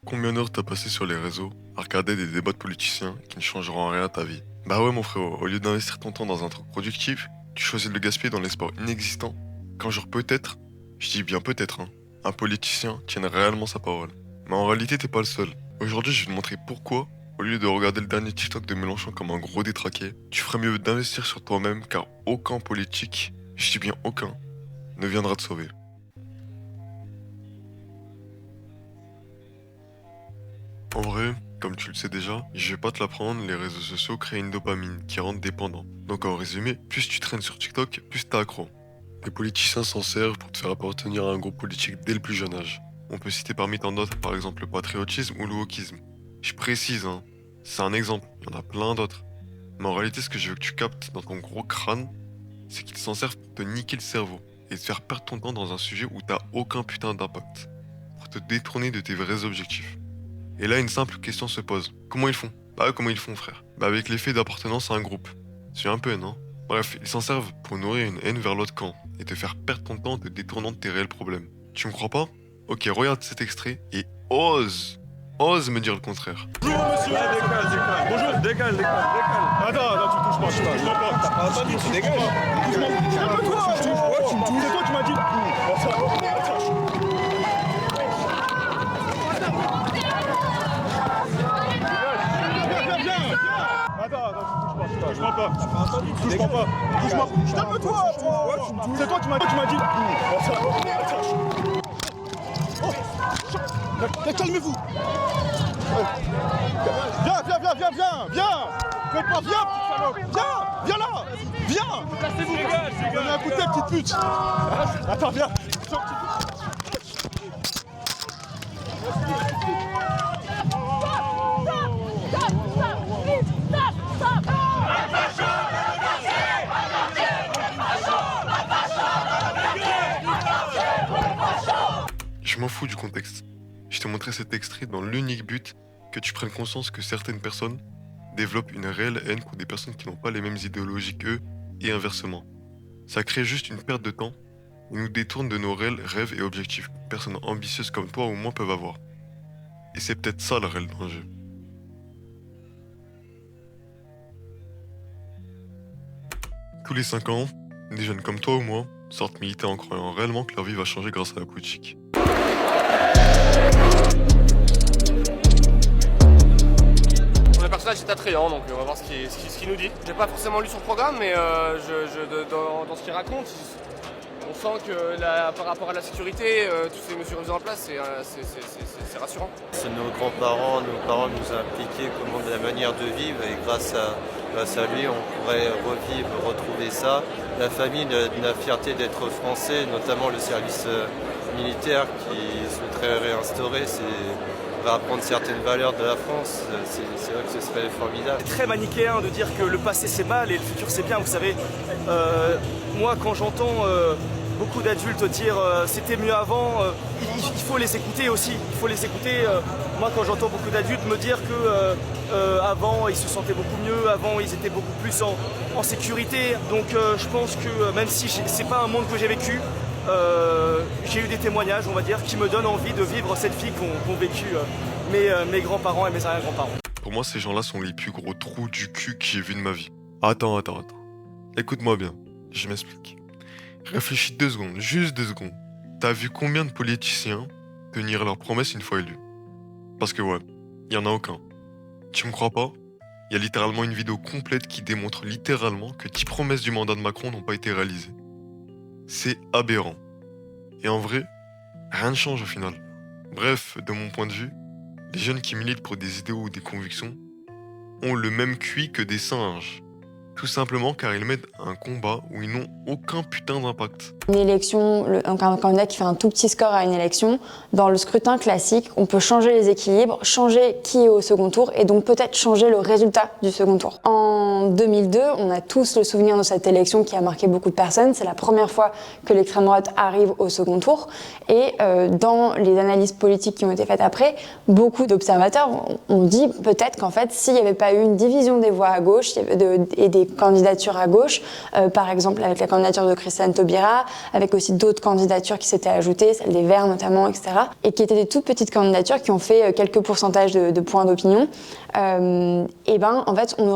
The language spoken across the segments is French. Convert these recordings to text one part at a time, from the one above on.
Combien d'heures t'as passé sur les réseaux à regarder des débats de politiciens qui ne changeront en rien à ta vie? Bah ouais mon frérot, au lieu d'investir ton temps dans un truc productif, tu choisis de le gaspiller dans l'espoir inexistant qu'un jour peut-être, je dis bien peut-être, un politicien tienne réellement sa parole. Mais en réalité t'es pas le seul. Aujourd'hui je vais te montrer pourquoi, au lieu de regarder le dernier TikTok de Mélenchon comme un gros détraqué, tu ferais mieux d'investir sur toi-même car aucun politique, je dis bien aucun, ne viendra te sauver. En vrai, comme tu le sais déjà, je vais pas te l'apprendre, les réseaux sociaux créent une dopamine qui rend dépendant. Donc en résumé, plus tu traînes sur TikTok, plus t'es accro. Les politiciens s'en servent pour te faire appartenir à un groupe politique dès le plus jeune âge. On peut citer parmi tant d'autres par exemple le patriotisme ou le wokisme. Je précise, c'est un exemple, il y en a plein d'autres. Mais en réalité, ce que je veux que tu captes dans ton gros crâne, c'est qu'ils s'en servent pour te niquer le cerveau et te faire perdre ton temps dans un sujet où t'as aucun putain d'impact. Pour te détourner de tes vrais objectifs. Et là, une simple question se pose. Comment ils font? Bah, comment ils font, frère? Bah, avec l'effet d'appartenance à un groupe. C'est un peu, non? Bref, ils s'en servent pour nourrir une haine vers l'autre camp et te faire perdre ton temps en te détournant de tes réels problèmes. Tu me crois pas? Ok, regarde cet extrait et ose me dire le contraire. Bonjour monsieur, décale. Bonjour, décale. Attends, tu touches pas, tu touches pas. T'as entendu, tu dégages. Calme-toi, tu me touches. C'est toi qui m'as dit. Viens. Attends, tu touches pas. T'as pas entendu, tu dégages. Touche-moi. Calme-toi. C'est toi qui m'as dit. Calmez-vous. Viens. Faites pas, viens, petite salope. Viens là. Viens. Cassez-vous, dégage. Donnez un coup de tête, petite pute. Attends, viens. Je m'en fous du contexte. Je t'ai montré cet extrait dans l'unique but que tu prennes conscience que certaines personnes développent une réelle haine pour des personnes qui n'ont pas les mêmes idéologies qu'eux et inversement. Ça crée juste une perte de temps et nous détourne de nos réels rêves et objectifs que personnes ambitieuses comme toi ou moi peuvent avoir. Et c'est peut-être ça le réel danger. Tous les 5 ans, des jeunes comme toi ou moi sortent militer en croyant réellement que leur vie va changer grâce à la politique. Le personnage est attrayant, donc on va voir ce qu'il nous dit. J'ai pas forcément lu son programme, mais dans ce qu'il raconte, on sent que par rapport à la sécurité, toutes ces mesures mises en place, c'est rassurant. C'est nos grands-parents, nos parents nous ont impliqués comment de la manière de vivre et grâce à lui on pourrait retrouver ça. La famille, la fierté d'être français, notamment le service militaire qui souhaiterait réinstaurer, apprendre certaines valeurs de la France, c'est vrai que ce serait formidable. C'est très manichéen de dire que le passé c'est mal et le futur c'est bien, vous savez. Moi quand j'entends beaucoup d'adultes dire c'était mieux avant, il faut les écouter aussi. Il faut les écouter. Moi quand j'entends beaucoup d'adultes me dire que avant ils se sentaient beaucoup mieux, avant ils étaient beaucoup plus en sécurité. Donc je pense que même si c'est pas un monde que j'ai vécu, j'ai eu des témoignages, on va dire, qui me donnent envie de vivre cette vie qu'ont vécu mes grands-parents et mes arrière-grands-parents. Pour moi, ces gens-là sont les plus gros trous du cul que j'ai vu de ma vie. Attends. Écoute-moi bien, je m'explique. Réfléchis 2 secondes, juste 2 secondes. T'as vu combien de politiciens tenir leurs promesses une fois élus? Parce que ouais, y en a aucun. Tu me crois pas? Il y a littéralement une vidéo complète qui démontre littéralement que 10 promesses du mandat de Macron n'ont pas été réalisées. C'est aberrant. Et en vrai, rien ne change au final. Bref, de mon point de vue, les jeunes qui militent pour des idéaux ou des convictions ont le même QI que des singes. Tout simplement car ils mènent un combat où ils n'ont aucun putain d'impact. Une élection, un candidat qui fait un tout petit score à une élection, dans le scrutin classique, on peut changer les équilibres, changer qui est au second tour et donc peut-être changer le résultat du second tour. En 2002, on a tous le souvenir de cette élection qui a marqué beaucoup de personnes. C'est la première fois que l'extrême droite arrive au second tour. Et dans les analyses politiques qui ont été faites après, beaucoup d'observateurs ont dit peut-être qu'en fait, s'il n'y avait pas eu une division des voix à gauche et des des candidatures à gauche, par exemple avec la candidature de Christiane Taubira, avec aussi d'autres candidatures qui s'étaient ajoutées, celle des Verts notamment, etc. Et qui étaient des toutes petites candidatures qui ont fait quelques pourcentages de points d'opinion. Et ben en fait on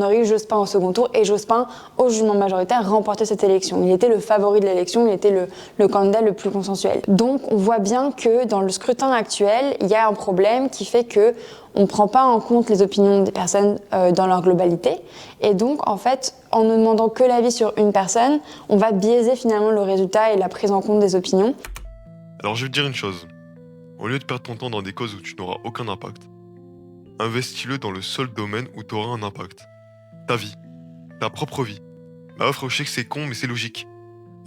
aurait eu Jospin au second tour et Jospin au jugement majoritaire remportait cette élection. Il était le favori de l'élection, il était le candidat le plus consensuel. Donc on voit bien que dans le scrutin actuel, il y a un problème qui fait que on ne prend pas en compte les opinions des personnes dans leur globalité. Et donc, en fait, en ne demandant que l'avis sur une personne, on va biaiser finalement le résultat et la prise en compte des opinions. Alors je vais te dire une chose. Au lieu de perdre ton temps dans des causes où tu n'auras aucun impact, investis-le dans le seul domaine où tu auras un impact. Ta vie. Ta propre vie. Bah frérot, je sais que c'est con, mais c'est logique.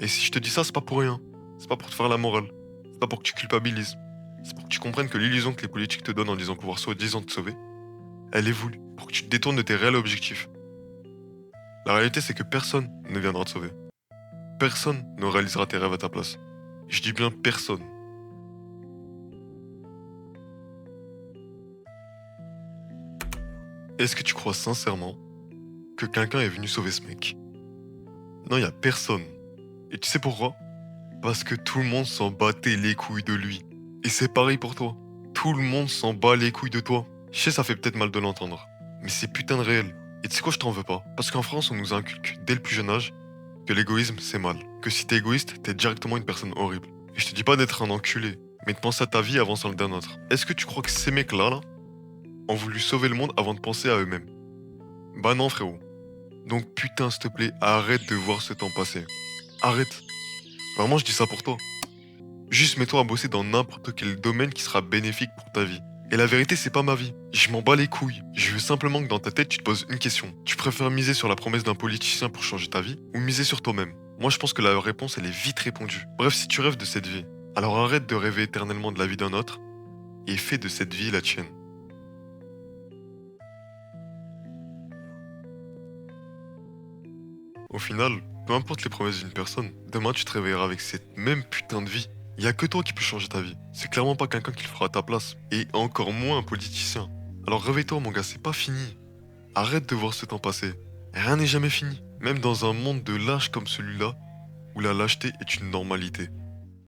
Et si je te dis ça, c'est pas pour rien. C'est pas pour te faire la morale. C'est pas pour que tu culpabilises. C'est pour que tu comprennes que l'illusion que les politiques te donnent en disant pouvoir soi-disant te sauver, elle est voulue pour que tu te détournes de tes réels objectifs. La réalité, c'est que personne ne viendra te sauver. Personne ne réalisera tes rêves à ta place. Je dis bien personne. Est-ce que tu crois sincèrement que quelqu'un est venu sauver ce mec? Non, y a personne. Et tu sais pourquoi? Parce que tout le monde s'en battait les couilles de lui. Et c'est pareil pour toi. Tout le monde s'en bat les couilles de toi. Je sais, ça fait peut-être mal de l'entendre, mais c'est putain de réel. Et tu sais quoi, je t'en veux pas. Parce qu'en France, on nous inculque, dès le plus jeune âge, que l'égoïsme, c'est mal. Que si t'es égoïste, t'es directement une personne horrible. Et je te dis pas d'être un enculé, mais de penser à ta vie avant celle d'un autre. Est-ce que tu crois que ces mecs-là, ont voulu sauver le monde avant de penser à eux-mêmes? Bah non, frérot. Donc putain, s'il te plaît, arrête de voir ce temps passer. Arrête. Vraiment, je dis ça pour toi. Juste mets-toi à bosser dans n'importe quel domaine qui sera bénéfique pour ta vie. Et la vérité, c'est pas ma vie. Je m'en bats les couilles. Je veux simplement que dans ta tête, tu te poses une question. Tu préfères miser sur la promesse d'un politicien pour changer ta vie ou miser sur toi-même? Moi, je pense que la réponse, elle est vite répondue. Bref, si tu rêves de cette vie, alors arrête de rêver éternellement de la vie d'un autre et fais de cette vie la tienne. Au final, peu importe les promesses d'une personne, demain tu te réveilleras avec cette même putain de vie. Y a que toi qui peux changer ta vie. C'est clairement pas quelqu'un qui le fera à ta place. Et encore moins un politicien. Alors réveille-toi mon gars, c'est pas fini. Arrête de voir ce temps passer. Rien n'est jamais fini. Même dans un monde de lâches comme celui-là, où la lâcheté est une normalité.